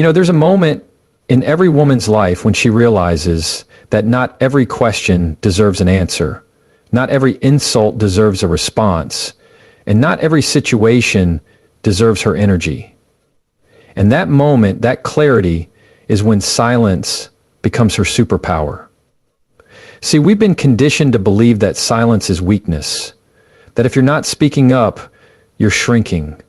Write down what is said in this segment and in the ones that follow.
There's a moment in every woman's life when she realizes that not every question deserves an answer, not every insult deserves a response, and not every situation deserves her energy. And that moment, that clarity, is when silence becomes her superpower. See, we've been conditioned to believe that silence is weakness, that if you're not speaking up, you're shrinking,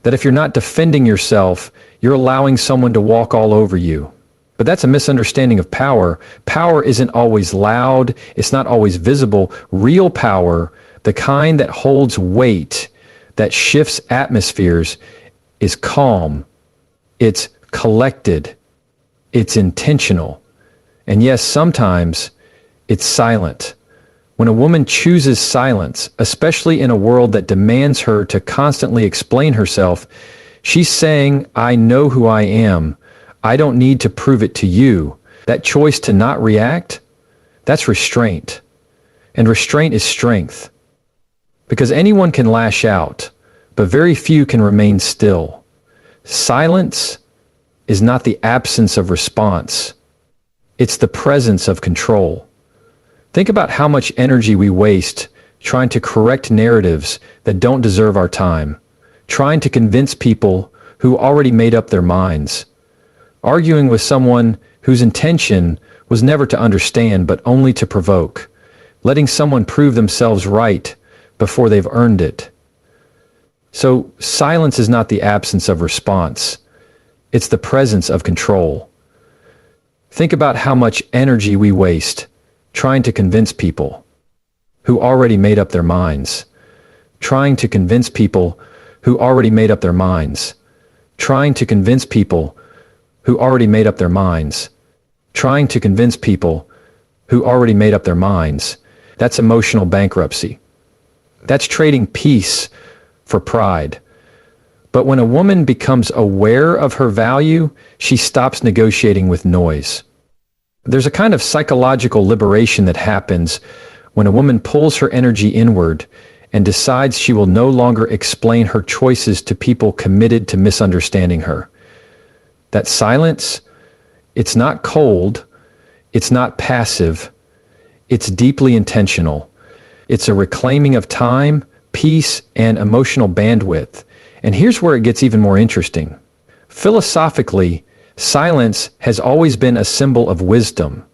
that if you're not defending yourself, you're allowing someone to walk all over you. But that's a misunderstanding of power. Power isn't always loud. It's not always visible. Real power, the kind that holds weight, that shifts atmospheres, is calm. It's collected. It's intentional. And yes, sometimes it's silent. When a woman chooses silence, especially in a world that demands her to constantly explain herself, she's saying, I know who I am. I don't need to prove it to you. That choice to not react, that's restraint. And restraint is strength. Because anyone can lash out, but very few can remain still. Silence is not the absence of response. It's the presence of control. Think about how much energy we waste trying to correct narratives that don't deserve our time, trying to convince people who already made up their minds, arguing with someone whose intention was never to understand but only to provoke, letting someone prove themselves right before they've earned it. So silence is not the absence of response. It's the presence of control. Think about how much energy we waste trying to convince people who already made up their minds, trying to convince people who already made up their minds, trying to convince people who already made up their minds, trying to convince people who already made up their minds. That's emotional bankruptcy. That's trading peace for pride. But when a woman becomes aware of her value, she stops negotiating with noise. There's a kind of psychological liberation that happens when a woman pulls her energy inward and decides she will no longer explain her choices to people committed to misunderstanding her. That silence, it's not cold, it's not passive, it's deeply intentional. It's a reclaiming of time, peace, and emotional bandwidth. And here's where it gets even more interesting. Philosophically, silence has always been a symbol of wisdom.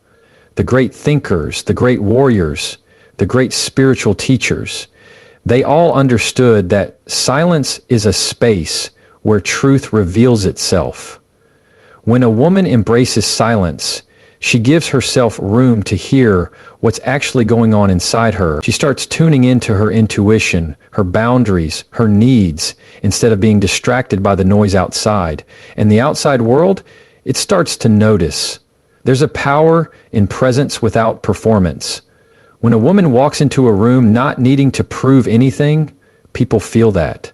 The great thinkers, the great warriors, the great spiritual teachers, they all understood that silence is a space where truth reveals itself. When a woman embraces silence, she gives herself room to hear what's actually going on inside her. She starts tuning into her intuition, her boundaries, her needs, instead of being distracted by the noise outside. And the outside world, it starts to notice. There's a power in presence without performance. When a woman walks into a room not needing to prove anything, people feel that.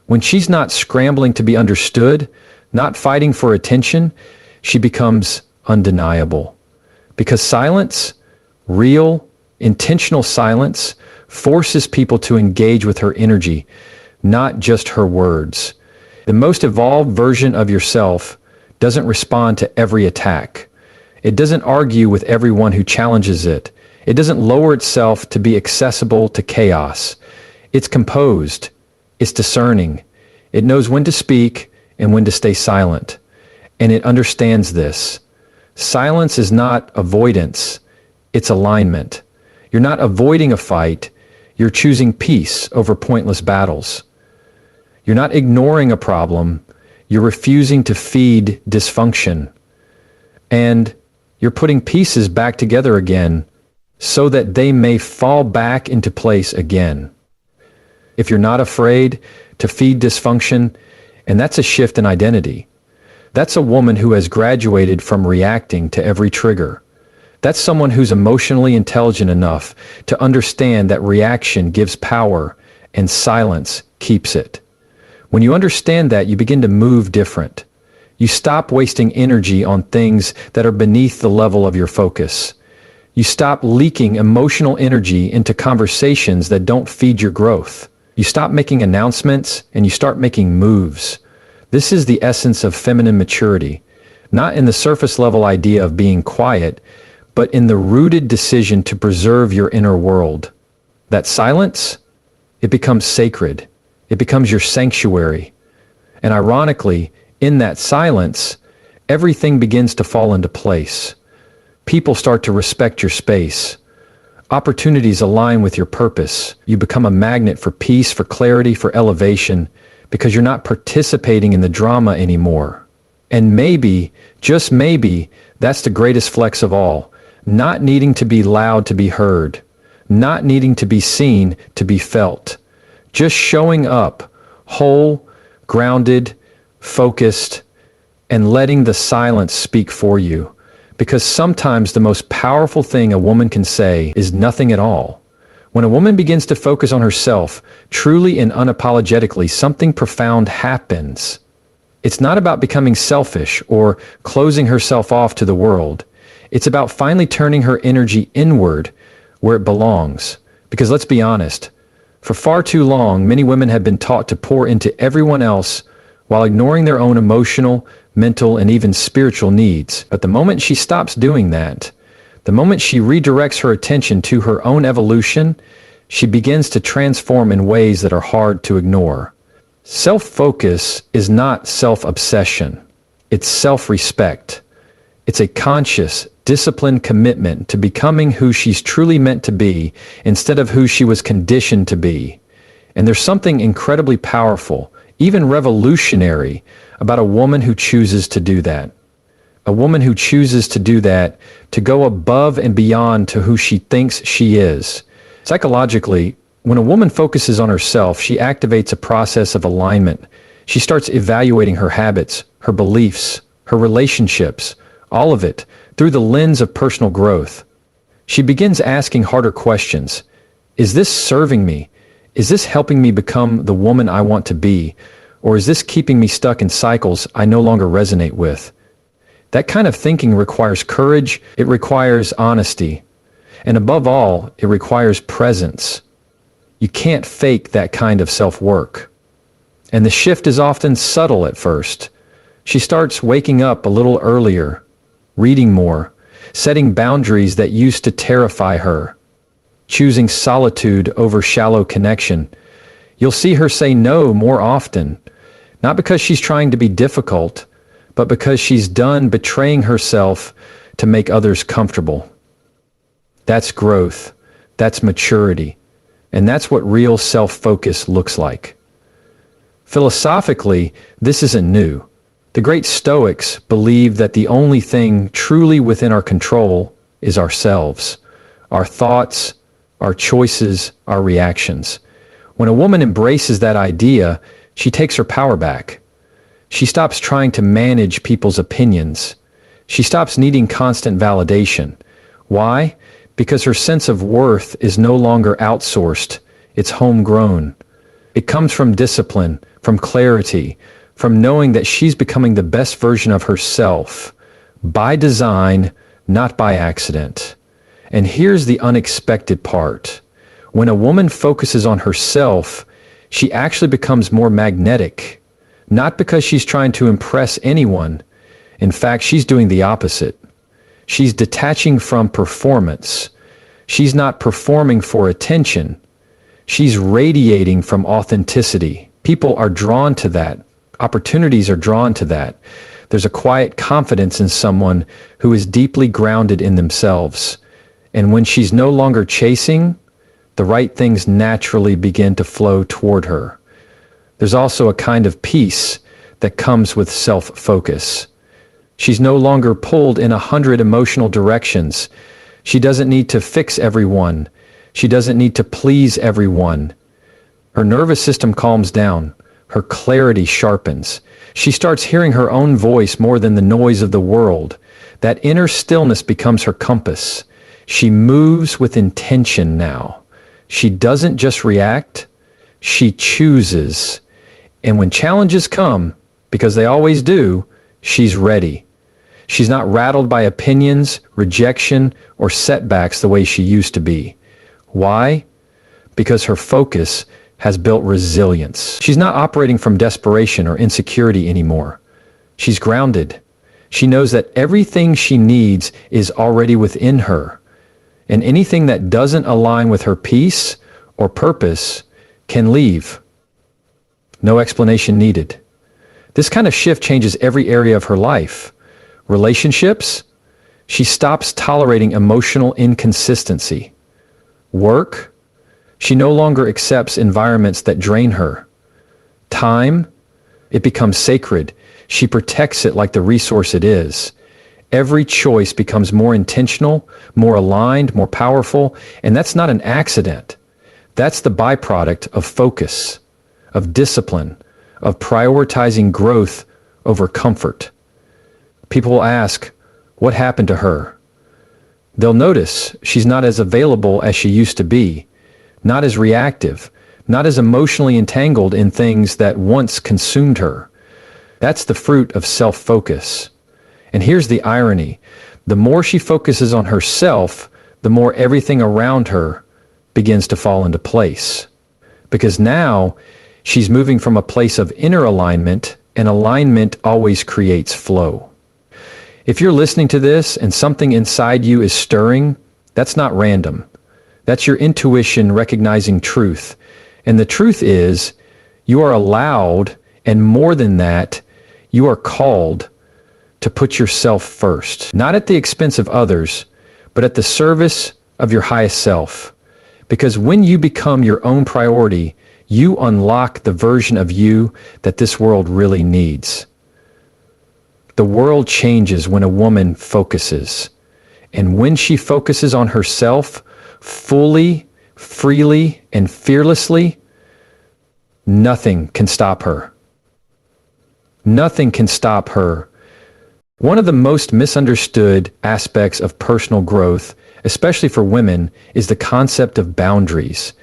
When she's not scrambling to be understood, not fighting for attention, she becomes undeniable. Because silence, real, intentional silence, forces people to engage with her energy, not just her words. The most evolved version of yourself doesn't respond to every attack. It doesn't argue with everyone who challenges it. It doesn't lower itself to be accessible to chaos. It's composed. It's discerning. It knows when to speak and when to stay silent. And it understands this. Silence is not avoidance. It's alignment. You're not avoiding a fight. You're choosing peace over pointless battles. You're not ignoring a problem. You're refusing to feed dysfunction. And you're putting pieces back together again so that they may fall back into place again. If you're not afraid to feed dysfunction, and that's a shift in identity. That's a woman who has graduated from reacting to every trigger. That's someone who's emotionally intelligent enough to understand that reaction gives power and silence keeps it. When you understand that, you begin to move different. You stop wasting energy on things that are beneath the level of your focus. You stop leaking emotional energy into conversations that don't feed your growth. You stop making announcements and you start making moves. This is the essence of feminine maturity, not in the surface level idea of being quiet, but in the rooted decision to preserve your inner world. That silence, it becomes sacred. It becomes your sanctuary. And ironically, in that silence, everything begins to fall into place. People start to respect your space. Opportunities align with your purpose. You become a magnet for peace, for clarity, for elevation, because you're not participating in the drama anymore. And maybe, just maybe, that's the greatest flex of all. Not needing to be loud to be heard. Not needing to be seen to be felt. Just showing up, whole, grounded, focused, and letting the silence speak for you. Because sometimes the most powerful thing a woman can say is nothing at all. When a woman begins to focus on herself, truly and unapologetically, something profound happens. It's not about becoming selfish or closing herself off to the world. It's about finally turning her energy inward where it belongs. Because let's be honest, for far too long, many women have been taught to pour into everyone else while ignoring their own emotional, mental, and even spiritual needs. But the moment she stops doing that, the moment she redirects her attention to her own evolution, she begins to transform in ways that are hard to ignore. Self-focus is not self-obsession. It's self-respect. It's a conscious, disciplined commitment to becoming who she's truly meant to be instead of who she was conditioned to be. And there's something incredibly powerful, even revolutionary, about a woman who chooses to do that. A woman who chooses to do that, to go above and beyond to who she thinks she is. Psychologically, when a woman focuses on herself, she activates a process of alignment. She starts evaluating her habits, her beliefs, her relationships, all of it, through the lens of personal growth. She begins asking harder questions. Is this serving me? Is this helping me become the woman I want to be? Or is this keeping me stuck in cycles I no longer resonate with? That kind of thinking requires courage, it requires honesty, and above all, it requires presence. You can't fake that kind of self-work. And the shift is often subtle at first. She starts waking up a little earlier, reading more, setting boundaries that used to terrify her, choosing solitude over shallow connection. You'll see her say no more often, not because she's trying to be difficult, but because she's done betraying herself to make others comfortable. That's growth, that's maturity, and that's what real self-focus looks like. Philosophically, this isn't new. The great Stoics believed that the only thing truly within our control is ourselves, our thoughts, our choices, our reactions. When a woman embraces that idea, she takes her power back. She stops trying to manage people's opinions. She stops needing constant validation. Why? Because her sense of worth is no longer outsourced. It's homegrown. It comes from discipline, from clarity, from knowing that she's becoming the best version of herself, by design, not by accident. And here's the unexpected part. When a woman focuses on herself, she actually becomes more magnetic, not because she's trying to impress anyone. In fact, she's doing the opposite. She's detaching from performance. She's not performing for attention. She's radiating from authenticity. People are drawn to that. Opportunities are drawn to that. There's a quiet confidence in someone who is deeply grounded in themselves. And when she's no longer chasing, the right things naturally begin to flow toward her. There's also a kind of peace that comes with self-focus. She's no longer pulled in 100 emotional directions. She doesn't need to fix everyone. She doesn't need to please everyone. Her nervous system calms down. Her clarity sharpens. She starts hearing her own voice more than the noise of the world. That inner stillness becomes her compass. She moves with intention now. She doesn't just react, she chooses. And when challenges come, because they always do, she's ready. She's not rattled by opinions, rejection, or setbacks the way she used to be. Why? Because her focus has built resilience. She's not operating from desperation or insecurity anymore. She's grounded. She knows that everything she needs is already within her, and anything that doesn't align with her peace or purpose can leave. No explanation needed. This kind of shift changes every area of her life. Relationships, she stops tolerating emotional inconsistency. Work, she no longer accepts environments that drain her. Time, it becomes sacred. She protects it like the resource it is. Every choice becomes more intentional, more aligned, more powerful, and that's not an accident. That's the byproduct of focus, of discipline, of prioritizing growth over comfort. People will ask, what happened to her? They'll notice she's not as available as she used to be, not as reactive, not as emotionally entangled in things that once consumed her. That's the fruit of self-focus. And here's the irony. The more she focuses on herself, the more everything around her begins to fall into place. Because now she's moving from a place of inner alignment, and alignment always creates flow. If you're listening to this and something inside you is stirring, that's not random. That's your intuition recognizing truth. And the truth is, you are allowed, and more than that, you are called to put yourself first, not at the expense of others, but at the service of your highest self. Because when you become your own priority, you unlock the version of you that this world really needs. The world changes when a woman focuses. And when she focuses on herself fully, freely, and fearlessly, nothing can stop her. Nothing can stop her. One of the most misunderstood aspects of personal growth, especially for women, is the concept of boundaries.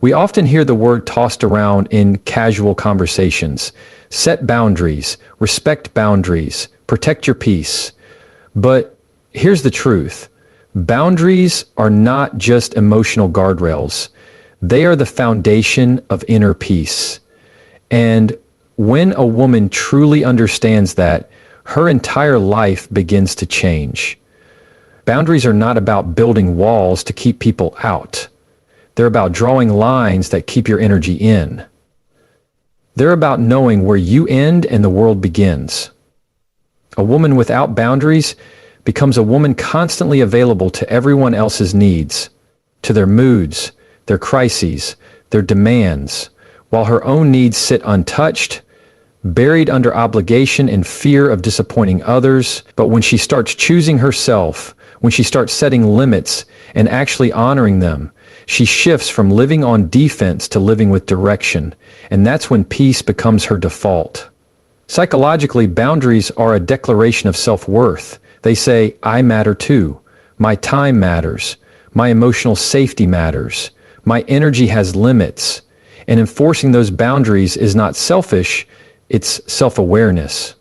We often hear the word tossed around in casual conversations. Set boundaries, respect boundaries, protect your peace. But here's the truth. Boundaries are not just emotional guardrails. They are the foundation of inner peace. And when a woman truly understands that, her entire life begins to change. Boundaries are not about building walls to keep people out. They're about drawing lines that keep your energy in. They're about knowing where you end and the world begins. A woman without boundaries becomes a woman constantly available to everyone else's needs, to their moods, their crises, their demands, while her own needs sit untouched, buried under obligation and fear of disappointing others. But when she starts choosing herself, when she starts setting limits and actually honoring them, she shifts from living on defense to living with direction. And that's when peace becomes her default. Psychologically, boundaries are a declaration of self-worth. They say, I matter too. My time matters. My emotional safety matters. My energy has limits. And enforcing those boundaries is not selfish, it's self-awareness.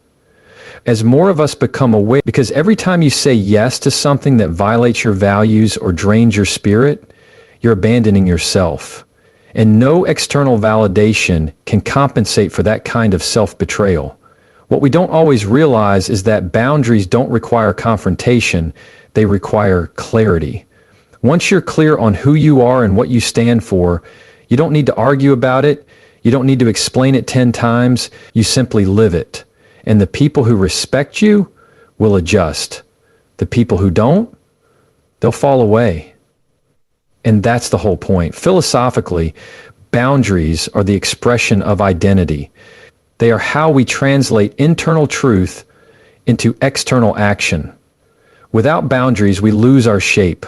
As more of us become aware, because every time you say yes to something that violates your values or drains your spirit, you're abandoning yourself. And no external validation can compensate for that kind of self-betrayal. What we don't always realize is that boundaries don't require confrontation, they require clarity. Once you're clear on who you are and what you stand for, you don't need to argue about it. You don't need to explain it 10 times. You simply live it. And the people who respect you will adjust. The people who don't, they'll fall away. And that's the whole point. Philosophically, boundaries are the expression of identity. They are how we translate internal truth into external action. Without boundaries, we lose our shape.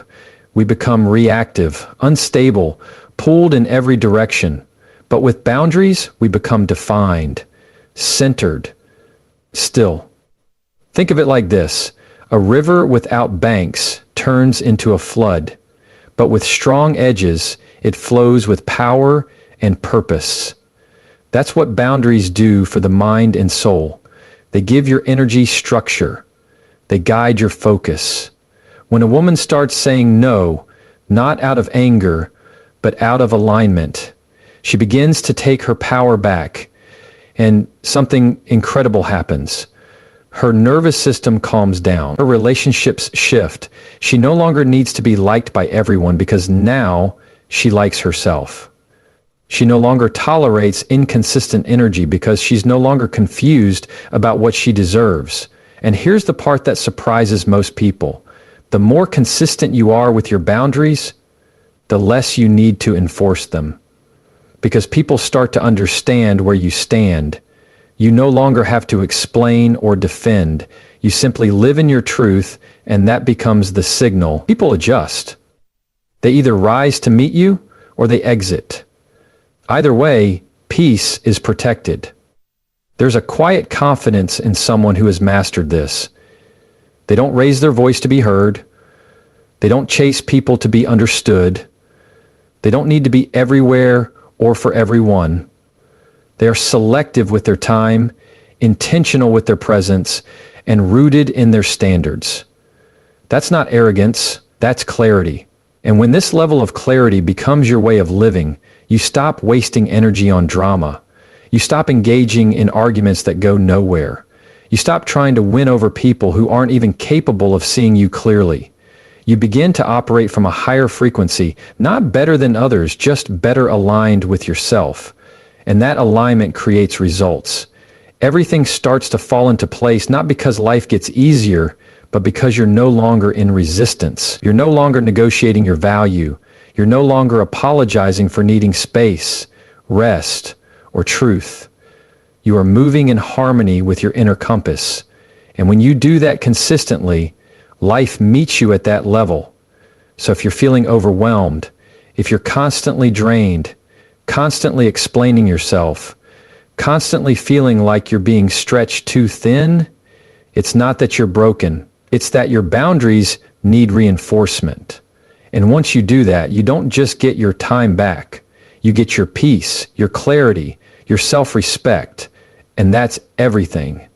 We become reactive, unstable, pulled in every direction. But with boundaries, we become defined, centered, still. Think of it like this. A river without banks turns into a flood, but with strong edges, it flows with power and purpose. That's what boundaries do for the mind and soul. They give your energy structure. They guide your focus. When a woman starts saying no, not out of anger, but out of alignment, She begins to take her power back, and something incredible happens. Her nervous system calms down. Her relationships shift. She no longer needs to be liked by everyone because now she likes herself. She no longer tolerates inconsistent energy because she's no longer confused about what she deserves. And here's the part that surprises most people. The more consistent you are with your boundaries, the less you need to enforce them. Because people start to understand where you stand. You no longer have to explain or defend. You simply live in your truth, and that becomes the signal. People adjust. They either rise to meet you or they exit. Either way, peace is protected. There's a quiet confidence in someone who has mastered this. They don't raise their voice to be heard. They don't chase people to be understood. They don't need to be everywhere or for everyone. They are selective with their time, intentional with their presence, and rooted in their standards. That's not arrogance, that's clarity. And when this level of clarity becomes your way of living, you stop wasting energy on drama. You stop engaging in arguments that go nowhere. You stop trying to win over people who aren't even capable of seeing you clearly. You begin to operate from a higher frequency, not better than others, just better aligned with yourself. And that alignment creates results. Everything starts to fall into place not because life gets easier, but because you're no longer in resistance. You're no longer negotiating your value. You're no longer apologizing for needing space, rest, or truth. You are moving in harmony with your inner compass. And when you do that consistently, life meets you at that level. So if you're feeling overwhelmed, if you're constantly drained, constantly explaining yourself, constantly feeling like you're being stretched too thin, it's not that you're broken. It's that your boundaries need reinforcement. And once you do that, you don't just get your time back. You get your peace, your clarity, your self-respect, and that's everything.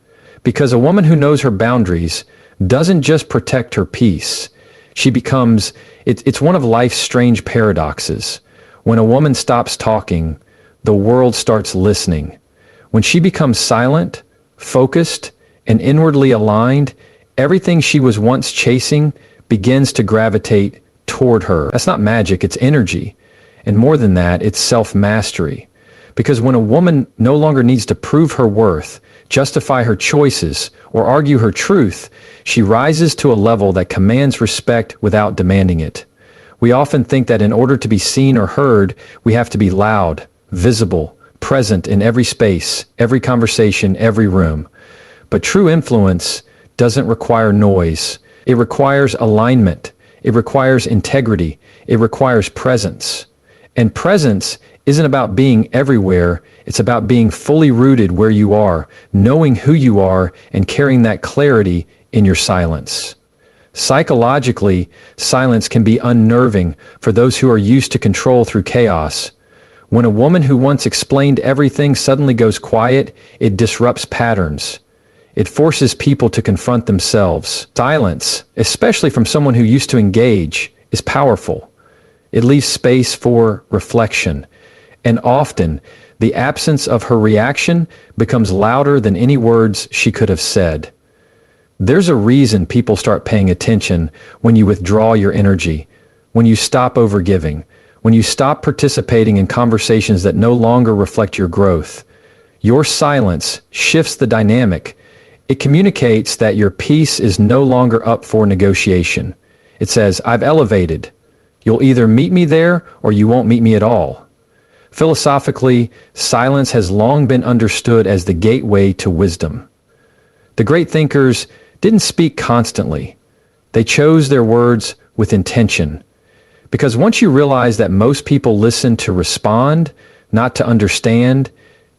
Because a woman who knows her boundaries doesn't just protect her peace. She becomes, it's one of life's strange paradoxes. When a woman stops talking, the world starts listening. When she becomes silent, focused, and inwardly aligned, everything she was once chasing begins to gravitate toward her. That's not magic, it's energy. And more than that, it's self-mastery. Because when a woman no longer needs to prove her worth, justify her choices, or argue her truth, she rises to a level that commands respect without demanding it. We often think that in order to be seen or heard, we have to be loud, visible, present in every space, every conversation, every room. But true influence doesn't require noise. It requires alignment. It requires integrity. It requires presence. And presence isn't about being everywhere. It's about being fully rooted where you are, knowing who you are, and carrying that clarity in your silence. Psychologically, silence can be unnerving for those who are used to control through chaos. When a woman who once explained everything suddenly goes quiet, it disrupts patterns. It forces people to confront themselves. Silence, especially from someone who used to engage, is powerful. It leaves space for reflection. And often, the absence of her reaction becomes louder than any words she could have said. There's a reason people start paying attention when you withdraw your energy, when you stop overgiving, when you stop participating in conversations that no longer reflect your growth. Your silence shifts the dynamic. It communicates that your peace is no longer up for negotiation. It says, I've elevated. You'll either meet me there or you won't meet me at all. Philosophically, silence has long been understood as the gateway to wisdom. The great thinkers didn't speak constantly. They chose their words with intention. Because once you realize that most people listen to respond, not to understand,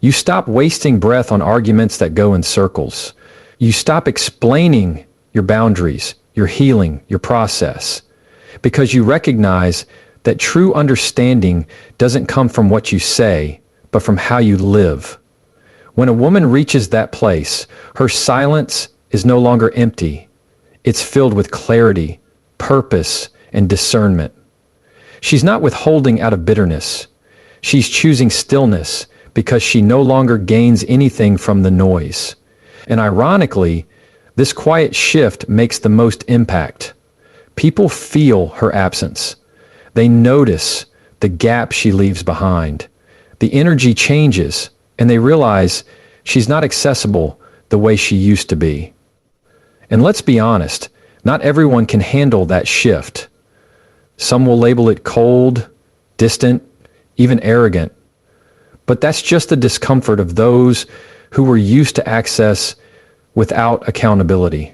you stop wasting breath on arguments that go in circles. You stop explaining your boundaries, your healing, your process. Because you recognize that true understanding doesn't come from what you say, but from how you live. When a woman reaches that place, her silence is no longer empty. It's filled with clarity, purpose, and discernment. She's not withholding out of bitterness. She's choosing stillness because she no longer gains anything from the noise. And ironically, this quiet shift makes the most impact. People feel her absence. They notice the gap she leaves behind. The energy changes, and they realize she's not accessible the way she used to be. And let's be honest, not everyone can handle that shift. Some will label it cold, distant, even arrogant. But that's just the discomfort of those who were used to access without accountability.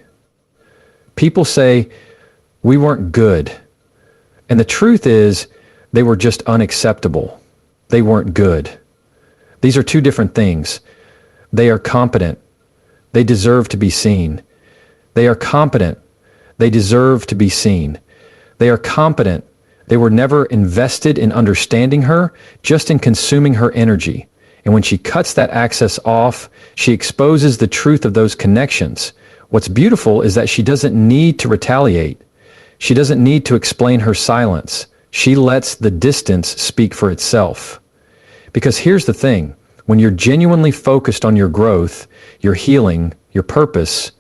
People say, we weren't good. And the truth is, they were just unacceptable. They weren't good. These are two different things. They are competent. They deserve to be seen. They are competent. They deserve to be seen. They are competent. They were never invested in understanding her, just in consuming her energy. And when she cuts that access off, she exposes the truth of those connections. What's beautiful is that she doesn't need to retaliate. She doesn't need to explain her silence. She lets the distance speak for itself. Because here's the thing, when you're genuinely focused on your growth, your healing, your purpose,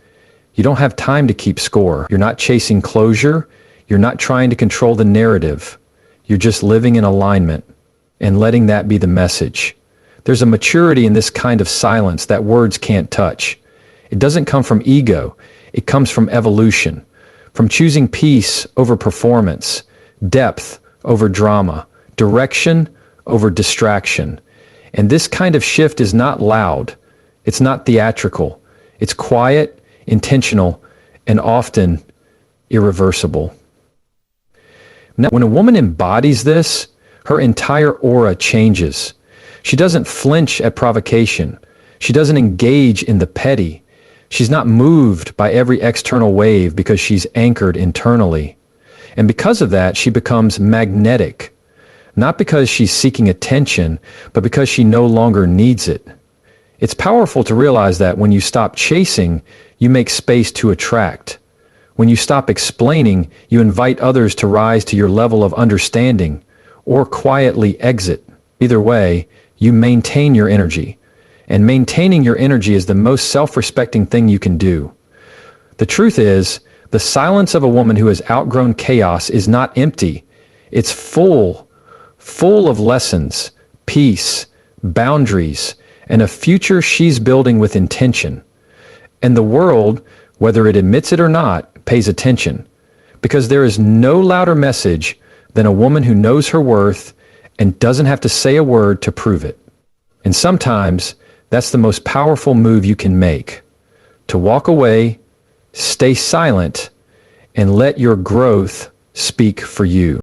you don't have time to keep score. You're not chasing closure. You're not trying to control the narrative. You're just living in alignment and letting that be the message. There's a maturity in this kind of silence that words can't touch. It doesn't come from ego. It comes from evolution, from choosing peace over performance, depth over drama, direction over distraction. And this kind of shift is not loud. It's not theatrical. It's quiet, intentional, and often irreversible. Now, when a woman embodies this, her entire aura changes. She doesn't flinch at provocation. She doesn't engage in the petty. She's not moved by every external wave because she's anchored internally. And because of that, she becomes magnetic. Not because she's seeking attention, but because she no longer needs it. It's powerful to realize that when you stop chasing, you make space to attract. When you stop explaining, you invite others to rise to your level of understanding or quietly exit. Either way, you maintain your energy. And maintaining your energy is the most self-respecting thing you can do. The truth is, the silence of a woman who has outgrown chaos is not empty. It's full of lessons, peace, boundaries, and a future she's building with intention. And the world, whether it admits it or not, pays attention. Because there is no louder message than a woman who knows her worth and doesn't have to say a word to prove it. And sometimes, that's the most powerful move you can make. To walk away, stay silent, and let your growth speak for you.